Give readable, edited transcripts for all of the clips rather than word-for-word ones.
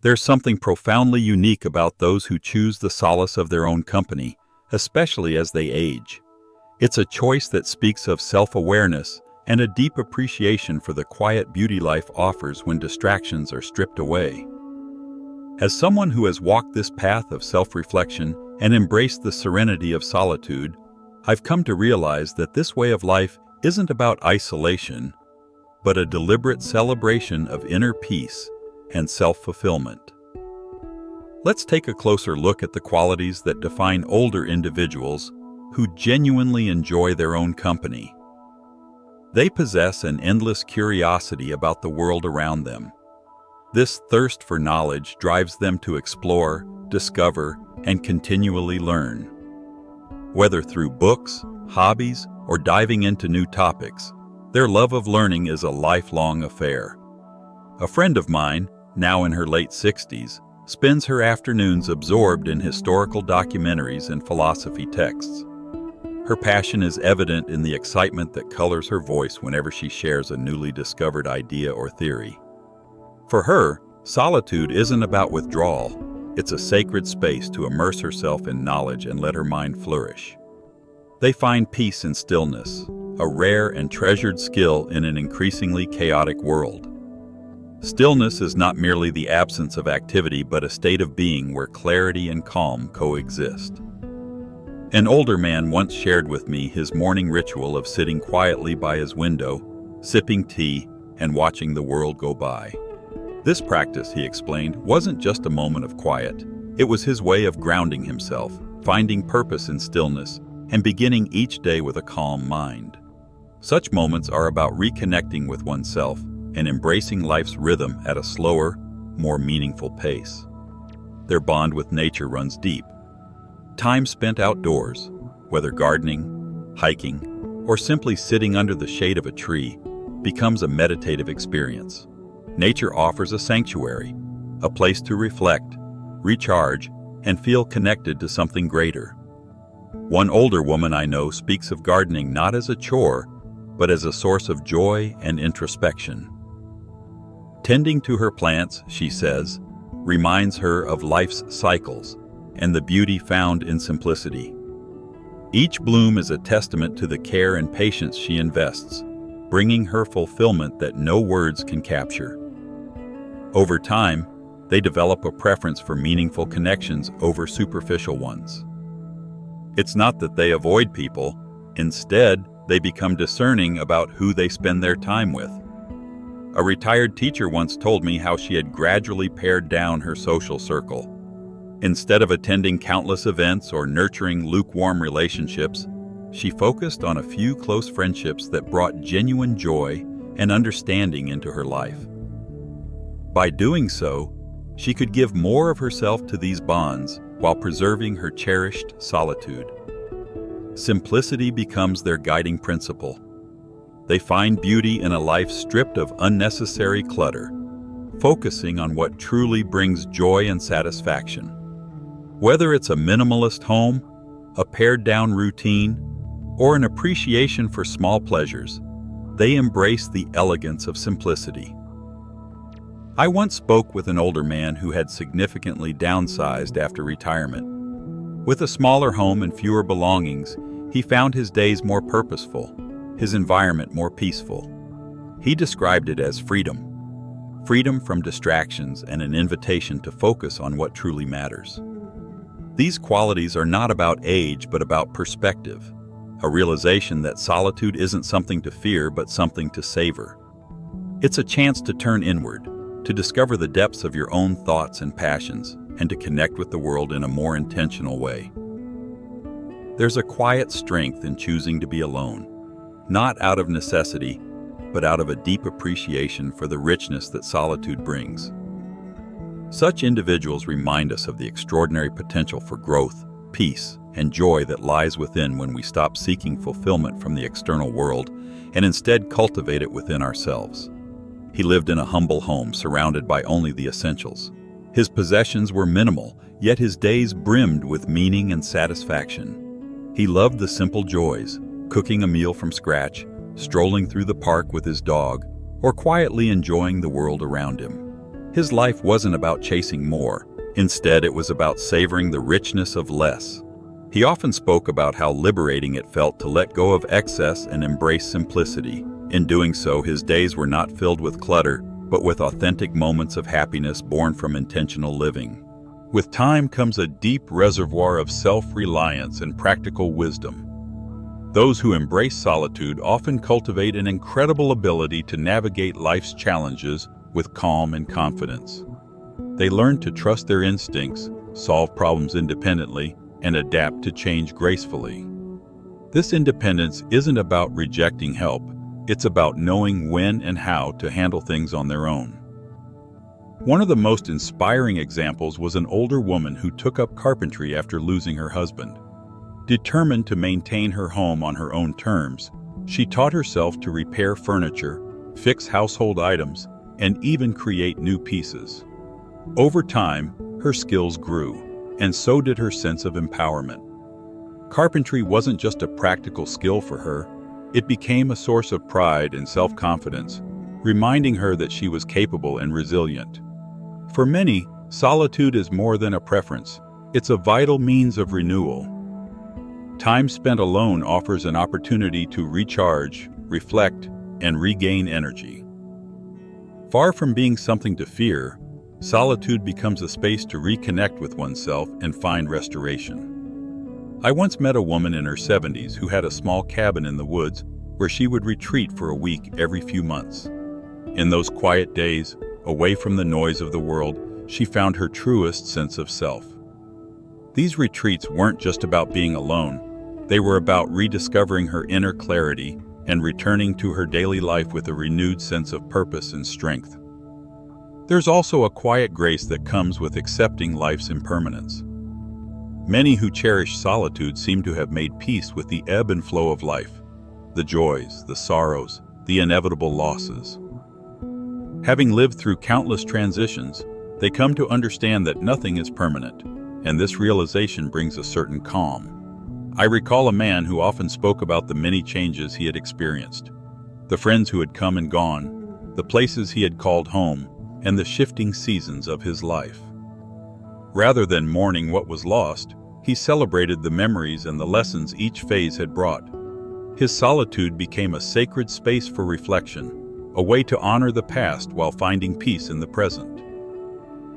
There's something profoundly unique about those who choose the solace of their own company, especially as they age. It's a choice that speaks of self-awareness and a deep appreciation for the quiet beauty life offers when distractions are stripped away. As someone who has walked this path of self-reflection and embraced the serenity of solitude, I've come to realize that this way of life isn't about isolation, but a deliberate celebration of inner peace and self-fulfillment. Let's take a closer look at the qualities that define older individuals who genuinely enjoy their own company. They possess an endless curiosity about the world around them. This thirst for knowledge drives them to explore, discover, and continually learn. Whether through books, hobbies, or diving into new topics, their love of learning is a lifelong affair. A friend of mine, now in her late 60s, spends her afternoons absorbed in historical documentaries and philosophy texts. Her passion is evident in the excitement that colors her voice whenever she shares a newly discovered idea or theory. For her, solitude isn't about withdrawal. It's a sacred space to immerse herself in knowledge and let her mind flourish. They find peace in stillness, a rare and treasured skill in an increasingly chaotic world. Stillness is not merely the absence of activity, but a state of being where clarity and calm coexist. An older man once shared with me his morning ritual of sitting quietly by his window, sipping tea, and watching the world go by. This practice, he explained, wasn't just a moment of quiet. It was his way of grounding himself, finding purpose in stillness, and beginning each day with a calm mind. Such moments are about reconnecting with oneself and embracing life's rhythm at a slower, more meaningful pace. Their bond with nature runs deep. Time spent outdoors, whether gardening, hiking, or simply sitting under the shade of a tree, becomes a meditative experience. Nature offers a sanctuary, a place to reflect, recharge, and feel connected to something greater. One older woman I know speaks of gardening not as a chore, but as a source of joy and introspection. Tending to her plants, she says, reminds her of life's cycles and the beauty found in simplicity. Each bloom is a testament to the care and patience she invests, bringing her fulfillment that no words can capture. Over time, they develop a preference for meaningful connections over superficial ones. It's not that they avoid people. Instead, they become discerning about who they spend their time with. A retired teacher once told me how she had gradually pared down her social circle. Instead of attending countless events or nurturing lukewarm relationships, she focused on a few close friendships that brought genuine joy and understanding into her life. By doing so, she could give more of herself to these bonds while preserving her cherished solitude. Simplicity becomes their guiding principle. They find beauty in a life stripped of unnecessary clutter, focusing on what truly brings joy and satisfaction. Whether it's a minimalist home, a pared-down routine, or an appreciation for small pleasures, they embrace the elegance of simplicity. I once spoke with an older man who had significantly downsized after retirement. With a smaller home and fewer belongings, he found his days more purposeful, his environment more peaceful. He described it as freedom. Freedom from distractions and an invitation to focus on what truly matters. These qualities are not about age, but about perspective, a realization that solitude isn't something to fear, but something to savor. It's a chance to turn inward, to discover the depths of your own thoughts and passions, and to connect with the world in a more intentional way. There's a quiet strength in choosing to be alone, not out of necessity, but out of a deep appreciation for the richness that solitude brings. Such individuals remind us of the extraordinary potential for growth, peace, and joy that lies within when we stop seeking fulfillment from the external world and instead cultivate it within ourselves. He lived in a humble home surrounded by only the essentials. His possessions were minimal, yet his days brimmed with meaning and satisfaction. He loved the simple joys, cooking a meal from scratch, strolling through the park with his dog, or quietly enjoying the world around him. His life wasn't about chasing more. Instead, it was about savoring the richness of less. He often spoke about how liberating it felt to let go of excess and embrace simplicity. In doing so, his days were not filled with clutter, but with authentic moments of happiness born from intentional living. With time comes a deep reservoir of self-reliance and practical wisdom. Those who embrace solitude often cultivate an incredible ability to navigate life's challenges with calm and confidence. They learn to trust their instincts, solve problems independently, and adapt to change gracefully. This independence isn't about rejecting help, it's about knowing when and how to handle things on their own. One of the most inspiring examples was an older woman who took up carpentry after losing her husband. Determined to maintain her home on her own terms, she taught herself to repair furniture, fix household items, and even create new pieces. Over time, her skills grew, and so did her sense of empowerment. Carpentry wasn't just a practical skill for her, it became a source of pride and self-confidence, reminding her that she was capable and resilient. For many, solitude is more than a preference, it's a vital means of renewal. Time spent alone offers an opportunity to recharge, reflect, and regain energy. Far from being something to fear, solitude becomes a space to reconnect with oneself and find restoration. I once met a woman in her 70s who had a small cabin in the woods where she would retreat for a week every few months. In those quiet days, away from the noise of the world, she found her truest sense of self. These retreats weren't just about being alone, they were about rediscovering her inner clarity and returning to her daily life with a renewed sense of purpose and strength. There's also a quiet grace that comes with accepting life's impermanence. Many who cherish solitude seem to have made peace with the ebb and flow of life, the joys, the sorrows, the inevitable losses. Having lived through countless transitions, they come to understand that nothing is permanent, and this realization brings a certain calm. I recall a man who often spoke about the many changes he had experienced, the friends who had come and gone, the places he had called home, and the shifting seasons of his life. Rather than mourning what was lost, he celebrated the memories and the lessons each phase had brought. His solitude became a sacred space for reflection, a way to honor the past while finding peace in the present.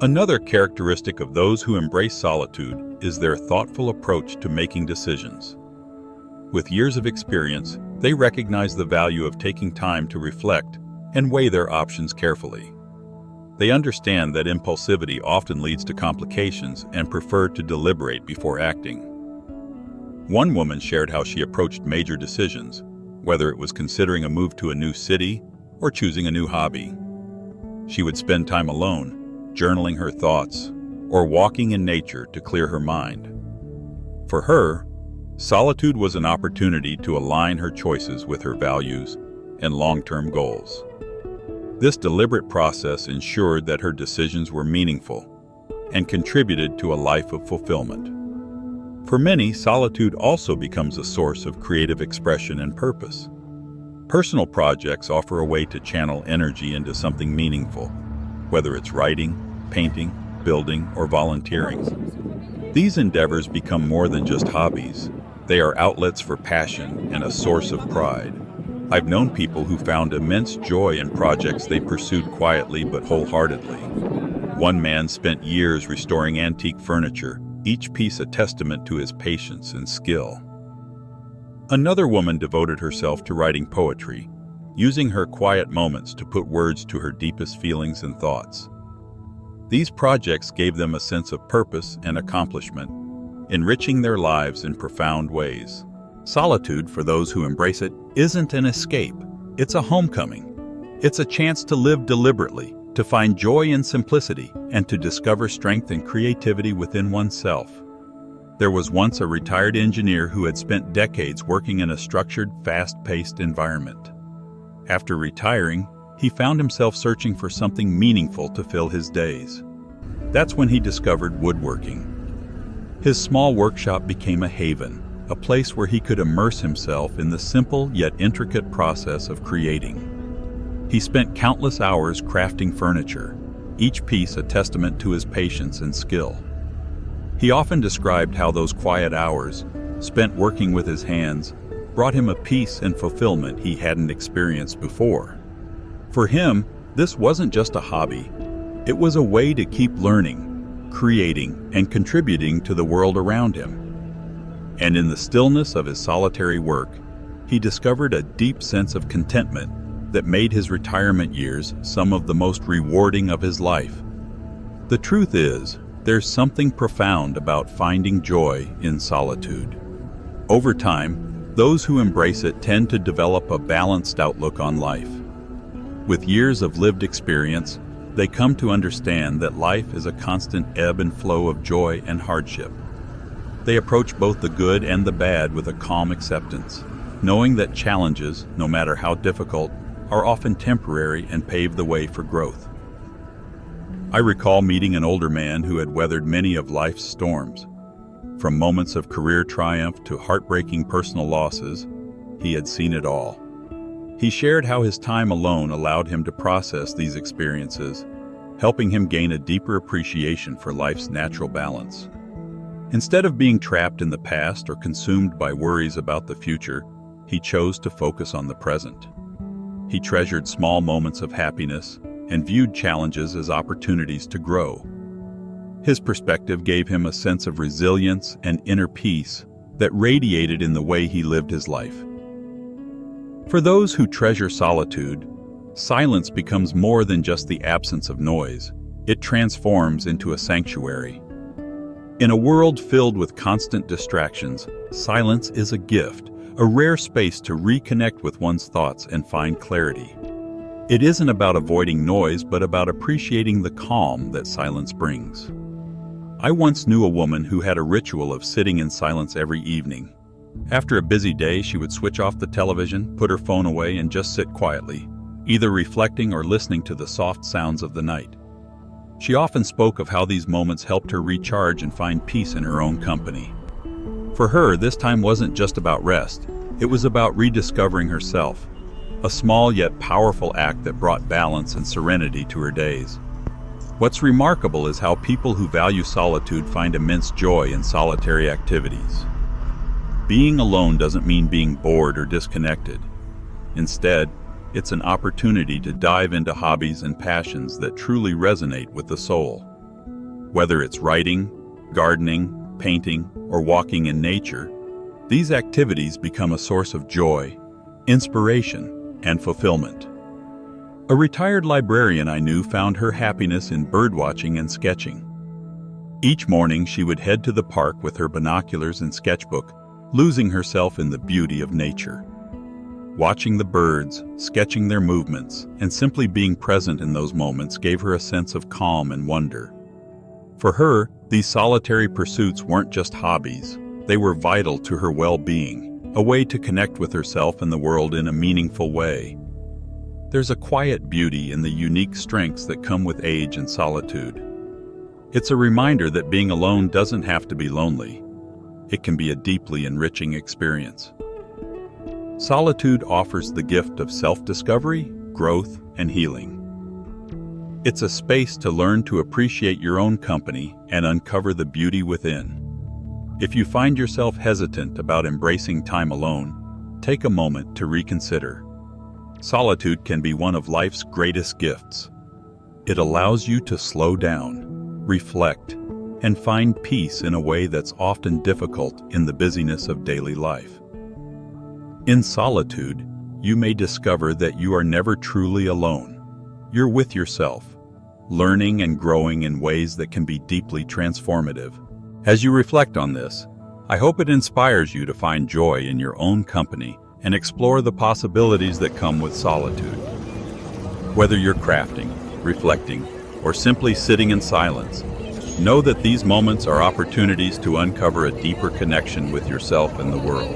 Another characteristic of those who embrace solitude is their thoughtful approach to making decisions. With years of experience, they recognize the value of taking time to reflect and weigh their options carefully. They understand that impulsivity often leads to complications and prefer to deliberate before acting. One woman shared how she approached major decisions, whether it was considering a move to a new city or choosing a new hobby. She would spend time alone, journaling her thoughts, or walking in nature to clear her mind. For her, solitude was an opportunity to align her choices with her values and long-term goals. This deliberate process ensured that her decisions were meaningful and contributed to a life of fulfillment. For many, solitude also becomes a source of creative expression and purpose. Personal projects offer a way to channel energy into something meaningful, whether it's writing, painting, building, or volunteering. These endeavors become more than just hobbies. They are outlets for passion and a source of pride. I've known people who found immense joy in projects they pursued quietly but wholeheartedly. One man spent years restoring antique furniture, each piece a testament to his patience and skill. Another woman devoted herself to writing poetry, using her quiet moments to put words to her deepest feelings and thoughts. These projects gave them a sense of purpose and accomplishment, enriching their lives in profound ways. Solitude, for those who embrace it, isn't an escape. It's a homecoming. It's a chance to live deliberately, to find joy in simplicity, and to discover strength and creativity within oneself. There was once a retired engineer who had spent decades working in a structured, fast-paced environment. After retiring, he found himself searching for something meaningful to fill his days. That's when he discovered woodworking. His small workshop became a haven, a place where he could immerse himself in the simple yet intricate process of creating. He spent countless hours crafting furniture, each piece a testament to his patience and skill. He often described how those quiet hours, spent working with his hands, brought him a peace and fulfillment he hadn't experienced before. For him, this wasn't just a hobby. It was a way to keep learning, creating, and contributing to the world around him. And in the stillness of his solitary work, he discovered a deep sense of contentment that made his retirement years some of the most rewarding of his life. The truth is, there's something profound about finding joy in solitude. Over time, those who embrace it tend to develop a balanced outlook on life. With years of lived experience, they come to understand that life is a constant ebb and flow of joy and hardship. They approach both the good and the bad with a calm acceptance, knowing that challenges, no matter how difficult, are often temporary and pave the way for growth. I recall meeting an older man who had weathered many of life's storms. From moments of career triumph to heartbreaking personal losses, he had seen it all. He shared how his time alone allowed him to process these experiences, helping him gain a deeper appreciation for life's natural balance. Instead of being trapped in the past or consumed by worries about the future, he chose to focus on the present. He treasured small moments of happiness and viewed challenges as opportunities to grow. His perspective gave him a sense of resilience and inner peace that radiated in the way he lived his life. For those who treasure solitude, silence becomes more than just the absence of noise. It transforms into a sanctuary. In a world filled with constant distractions, silence is a gift, a rare space to reconnect with one's thoughts and find clarity. It isn't about avoiding noise, but about appreciating the calm that silence brings. I once knew a woman who had a ritual of sitting in silence every evening. After a busy day, she would switch off the television, put her phone away, and just sit quietly, either reflecting or listening to the soft sounds of the night. She often spoke of how these moments helped her recharge and find peace in her own company. For her, this time wasn't just about rest. It was about rediscovering herself, a small yet powerful act that brought balance and serenity to her days. What's remarkable is how people who value solitude find immense joy in solitary activities. Being alone doesn't mean being bored or disconnected. Instead, it's an opportunity to dive into hobbies and passions that truly resonate with the soul. Whether it's writing, gardening, painting, or walking in nature, these activities become a source of joy, inspiration, and fulfillment. A retired librarian I knew found her happiness in birdwatching and sketching. Each morning she would head to the park with her binoculars and sketchbook, losing herself in the beauty of nature. Watching the birds, sketching their movements, and simply being present in those moments gave her a sense of calm and wonder. For her, these solitary pursuits weren't just hobbies. They were vital to her well-being, a way to connect with herself and the world in a meaningful way. There's a quiet beauty in the unique strengths that come with age and solitude. It's a reminder that being alone doesn't have to be lonely. It can be a deeply enriching experience. Solitude offers the gift of self-discovery, growth, and healing. It's a space to learn to appreciate your own company and uncover the beauty within. If you find yourself hesitant about embracing time alone, take a moment to reconsider. Solitude can be one of life's greatest gifts. It allows you to slow down, reflect, and find peace in a way that's often difficult in the busyness of daily life. In solitude, you may discover that you are never truly alone. You're with yourself, learning and growing in ways that can be deeply transformative. As you reflect on this, I hope it inspires you to find joy in your own company and explore the possibilities that come with solitude. Whether you're crafting, reflecting, or simply sitting in silence, know that these moments are opportunities to uncover a deeper connection with yourself and the world.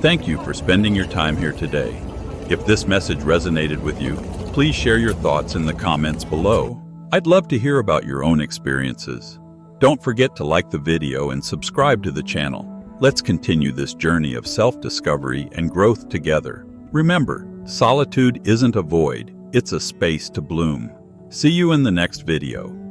Thank you for spending your time here today. If this message resonated with you, please share your thoughts in the comments below. I'd love to hear about your own experiences. Don't forget to like the video and subscribe to the channel. Let's continue this journey of self-discovery and growth together. Remember, solitude isn't a void, it's a space to bloom. See you in the next video.